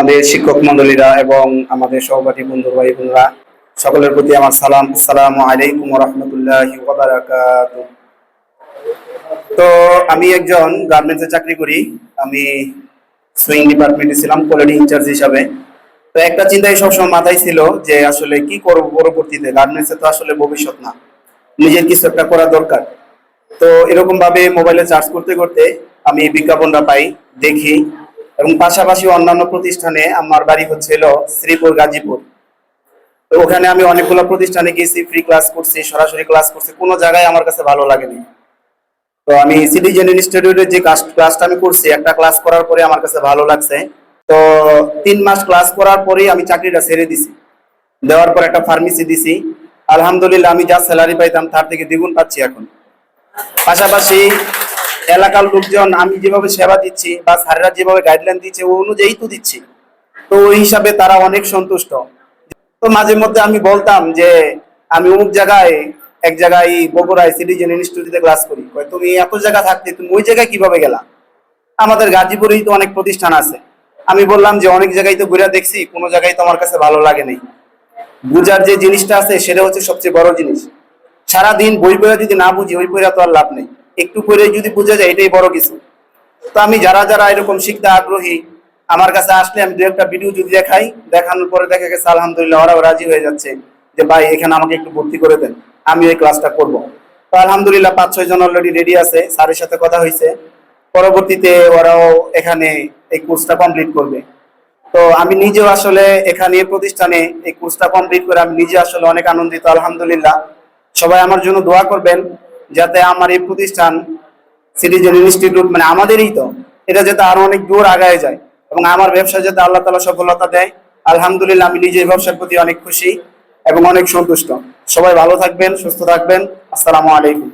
আমাদের শিক্ষক মন্ডলীরা এবং আমাদের সহপাঠী বন্ধু ভাই বোনরা সকলের প্রতি আমার সালাম। আসসালামু আলাইকুম ওয়া রাহমাতুল্লাহি ওয়া বারাকাতুহু। তো আমি একজন গার্মেন্টসে চাকরি করি। আমি সুইং ডিপার্টমেন্টে ছিলাম কোয়ালিটি ইনচার্জ হিসাবে। তো একটা চিন্তাই সবসময় মাথায় ছিল যে আসলে কি করব পরবর্তীতে, গার্মেন্টসে তো আসলে ভবিষ্যৎ না, নিজের কিছু একটা করা দরকার। তো এরকম ভাবে মোবাইলে চার্জ করতে করতে আমি এই বিজ্ঞাপনটা পাই, দেখি, এবং পাশাপাশি অন্যান্য প্রতিষ্ঠানে, আমার বাড়ি হচ্ছে শ্রীপুর গাজীপুর। তো ওখানে আমি অনেকগুলো প্রতিষ্ঠানে গেছি, ফ্রি ক্লাস করছি, সরাসরি ক্লাস করছি, কোনো জায়গায় আমার কাছে ভালো লাগেনি। তো আমি সিটিজেন ইনস্টিটিউটের যে ক্লাসটা আমি করছি, একটা ক্লাস করার পরে আমার কাছে ভালো লাগছে। তো 3 মাস ক্লাস করার পরেই আমি চাকরিটা ছেড়ে দিছি। দেওয়ার পর একটা ফার্মেসি দিছি। আলহামদুলিল্লাহ, আমি যা স্যালারি পাইতাম তার থেকে দ্বিগুণ পাচ্ছি এখন। পাশাপাশি এলাকার লোকজন, আমি যেভাবে সেবা দিচ্ছি বা স্যারেরা যেভাবে গাইডলাইন দিচ্ছে ওই অনুযায়ী তো দিচ্ছি, তো ওই হিসাবে তারা অনেক সন্তুষ্ট। তো মাঝে মধ্যে আমি বলতাম যে আমি অমুক জায়গায়, এক জায়গায় বগুড়ায় সিটিজেন ইনস্টিটিউটে ক্লাস করি। তুমি এত জায়গা থাকতে তুমি ওই জায়গায় কিভাবে গেলা? আমাদের গাজীপুরেই তো অনেক প্রতিষ্ঠান আছে। আমি বললাম যে অনেক জায়গায় তো ঘুরে দেখছি, কোনো জায়গায় তো আমার কাছে ভালো লাগে নাই। বুঝার যে জিনিসটা আছে সেটা হচ্ছে সবচেয়ে বড় জিনিস। সারাদিন বই পড়া যদি না বুঝি, ওই পড়া তো আর লাভ নেই। একটু পড়ে যদি বুঝে যায়, এটাই বড় কিছু। তো আমি যারা যারা এরকম শিখতে আগ্রহী, আমার কাছে আসলে আমি 2-একটা ভিডিও যদি দেখাই, দেখানোর পরে দেখা গেছে আলহামদুলিল্লাহ ওরাও রাজি হয়ে যাচ্ছে যে ভাই এখানে আমাকে একটু ভর্তি করে দেন, আমি এই ক্লাসটা করব। তো আলহামদুলিল্লাহ 5-6 জন অলরেডি রেডি আছে, স্যারের সাথে কথা হয়েছে। পরবর্তীতে ওরাও এখানে এই কোর্সটা কমপ্লিট করবে। তো আমি নিজেও আসলে এখানে প্রতিষ্ঠানে এই কোর্সটা কমপ্লিট করে আমি নিজে আসলে অনেক আনন্দিত, আলহামদুলিল্লাহ। সবাই আমার জন্য দোয়া করবেন যাতে আমার এই প্রতিষ্ঠান সিটিজেন ইনস্টিটিউট, মানে আমাদেরই তো, এটা যাতে আরো অনেক দূর আগায় যায় এবং আমার ব্যবসা যাতে আল্লাহ তাআলা সফলতা দেয়। আলহামদুলিল্লাহ, আমি নিজে ব্যবসার প্রতি অনেক খুশি এবং অনেক সন্তুষ্ট। সবাই ভালো থাকবেন, সুস্থ থাকবেন। আসসালামু আলাইকুম।